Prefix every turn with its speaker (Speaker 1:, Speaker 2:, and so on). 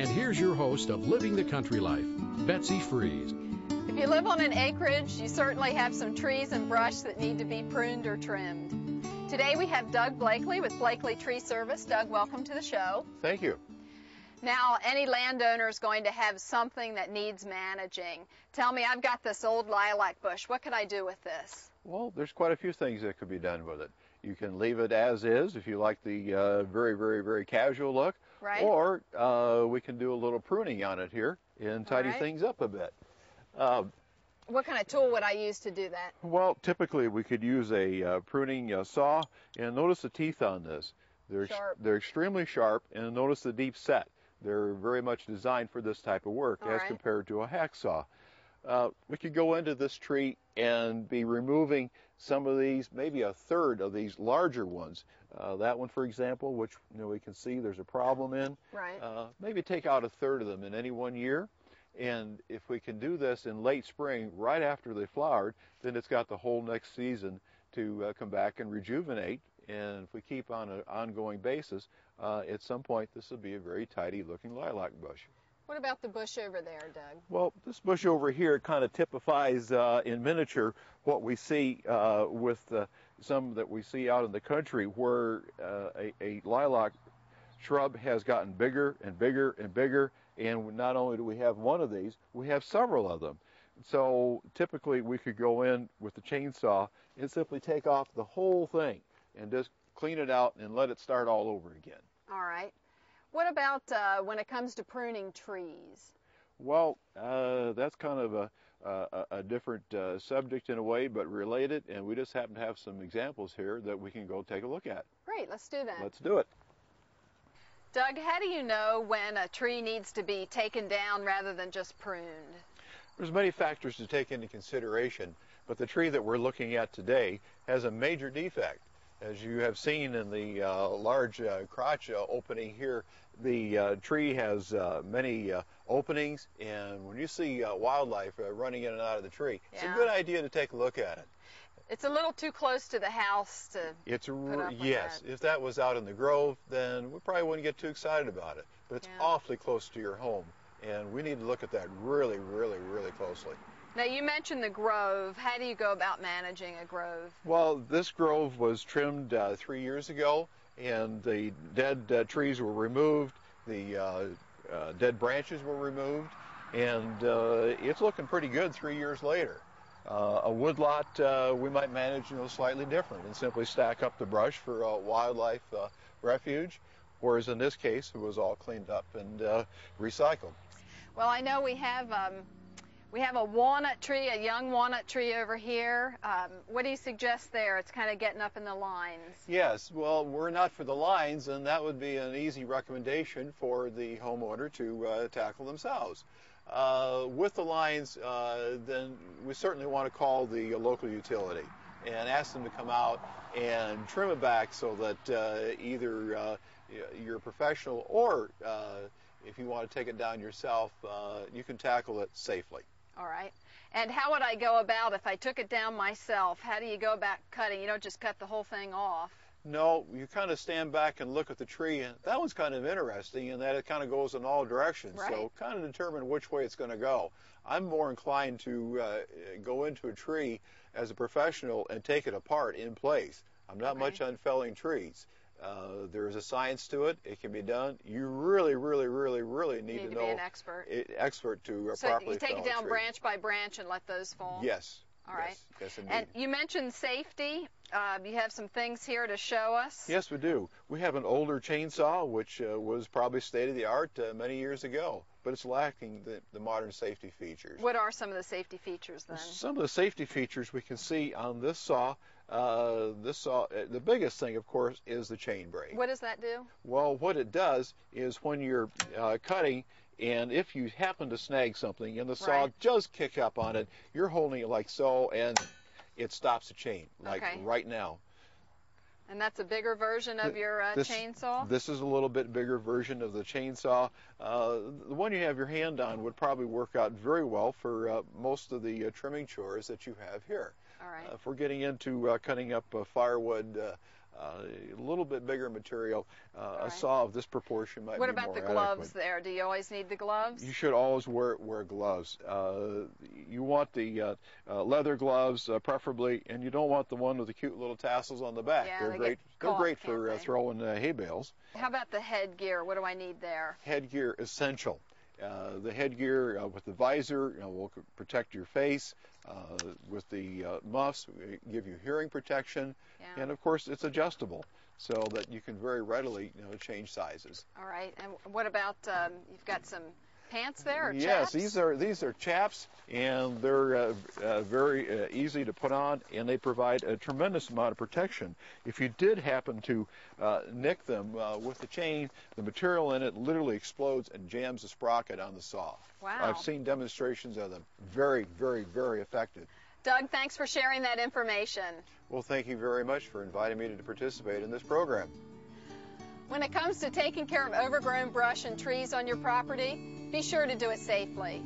Speaker 1: And here's your host of Living the Country Life, Betsy Freeze.
Speaker 2: If you live on an acreage, you certainly have some trees and brush that need to be pruned or trimmed. Today we have Doug Blakely with Blakely Tree Service. Doug, welcome to the show.
Speaker 3: Thank you.
Speaker 2: Now, any landowner is going to have something that needs managing. Tell me, I've got this old lilac bush. What could I do with this?
Speaker 3: Well, there's quite a few things that could be done with it. You can leave it as is if you like the very casual look.
Speaker 2: Right.
Speaker 3: Or we can do a little pruning on it here and tidy things up a bit.
Speaker 2: What kind of tool would I use to do that?
Speaker 3: Well, typically we could use a pruning saw, and notice the teeth on this. They're extremely sharp, and notice the deep set. They're very much designed for this type of work as compared to a hacksaw. We could go into this tree and be removing some of these, maybe a third of these larger ones. That one, for example, which we can see there's a problem in.
Speaker 2: Right.
Speaker 3: Maybe take out a third of them in any one year. And if we can do this in late spring, right after they flowered, then it's got the whole next season to come back and rejuvenate. And if we keep on an ongoing basis, at some point this will be a very tidy looking lilac bush.
Speaker 2: What about the bush over there, Doug?
Speaker 3: Well, this bush over here kind of typifies in miniature what we see with some that we see out in the country, where a lilac shrub has gotten bigger and bigger and bigger, and not only do we have one of these, we have several of them. So typically we could go in with the chainsaw and simply take off the whole thing and just clean it out and let it start all over again.
Speaker 2: All right. What about when it comes to pruning trees?
Speaker 3: Well, that's kind of a different subject in a way, but related, and we just happen to have some examples here that we can go take a look at.
Speaker 2: Great, let's do that.
Speaker 3: Let's do it.
Speaker 2: Doug, how do you know when a tree needs to be taken down rather than just pruned?
Speaker 3: There's many factors to take into consideration, but the tree that we're looking at today has a major defect. As you have seen in the large crotch opening here, the tree has many openings, and when you see wildlife running in and out of the tree, it's a good idea to take a look at it.
Speaker 2: It's a little too close to the house to put up with
Speaker 3: yes,
Speaker 2: that.
Speaker 3: If that was out in the grove, then we probably wouldn't get too excited about it, but it's awfully close to your home, and we need to look at that really closely.
Speaker 2: Now, you mentioned the grove. How do you go about managing a grove?
Speaker 3: Well, this grove was trimmed 3 years ago, and the dead trees were removed, the dead branches were removed, and it's looking pretty good 3 years later. A woodlot we might manage slightly different and simply stack up the brush for wildlife refuge, whereas in this case it was all cleaned up and recycled.
Speaker 2: Well, I know we have a walnut tree, a young walnut tree over here. What do you suggest there? It's kind of getting up in the lines.
Speaker 3: Yes, well, we're not for the lines, and that would be an easy recommendation for the homeowner to tackle themselves. With the lines, then we certainly want to call the local utility and ask them to come out and trim it back so that either you're a professional or if you want to take it down yourself, you can tackle it safely.
Speaker 2: All right. And how would I go about if I took it down myself? How do you go about cutting? You don't just cut the whole thing off.
Speaker 3: No, you kind of stand back and look at the tree, and that one's kind of interesting in that it kind of goes in all directions.
Speaker 2: Right.
Speaker 3: So kind of determine which way it's going to go. I'm more inclined to go into a tree as a professional and take it apart in place. I'm not much on felling trees. There is a science to it. It can be done. You really need to know
Speaker 2: be an expert.
Speaker 3: Expert to
Speaker 2: so
Speaker 3: properly
Speaker 2: you take
Speaker 3: fell
Speaker 2: it down
Speaker 3: a tree.
Speaker 2: branch by branch and let those fall?
Speaker 3: Yes.
Speaker 2: All right.
Speaker 3: Yes, indeed.
Speaker 2: And you mentioned safety. You have some things here to show us.
Speaker 3: Yes, we do. We have an older chainsaw, which was probably state-of-the-art many years ago, but it's lacking the modern safety features.
Speaker 2: What are some of the safety features then?
Speaker 3: Some of the safety features we can see on this saw. The biggest thing, of course, is the chain brake.
Speaker 2: What does that do?
Speaker 3: Well, what it does is when you're cutting, and if you happen to snag something and the saw just kick up on it, you're holding it like so, and it stops the chain, like right now.
Speaker 2: And that's a bigger version of your chainsaw?
Speaker 3: This is a little bit bigger version of the chainsaw. The one you have your hand on would probably work out very well for most of the trimming chores that you have here.
Speaker 2: All right.
Speaker 3: If we're getting into cutting up firewood, A little bit bigger material, a
Speaker 2: right.
Speaker 3: saw of this proportion might be more
Speaker 2: What about the
Speaker 3: adequate.
Speaker 2: gloves there? Do you always need the gloves?
Speaker 3: You should always wear gloves. You want the leather gloves, preferably, and you don't want the one with the cute little tassels on the back.
Speaker 2: Yeah,
Speaker 3: they're
Speaker 2: they
Speaker 3: great.
Speaker 2: get
Speaker 3: They're
Speaker 2: caught,
Speaker 3: great for
Speaker 2: can't they?
Speaker 3: throwing hay bales.
Speaker 2: How about the headgear? What do I need there?
Speaker 3: Headgear essential. The headgear with the visor will protect your face. With the muffs, give you hearing protection,
Speaker 2: Yeah.
Speaker 3: and of course it's adjustable so that you can very readily change sizes.
Speaker 2: All right. And what about you've got some pants there? Or
Speaker 3: Yes,
Speaker 2: chaps?
Speaker 3: these are chaps, and they're very easy to put on, and they provide a tremendous amount of protection. If you did happen to nick them with the chain, the material in it literally explodes and jams the sprocket on the saw.
Speaker 2: Wow.
Speaker 3: I've seen demonstrations of them. Very, very, very effective.
Speaker 2: Doug, thanks for sharing that information.
Speaker 3: Well, thank you very much for inviting me to participate in this program.
Speaker 2: When it comes to taking care of overgrown brush and trees on your property, be sure to do it safely.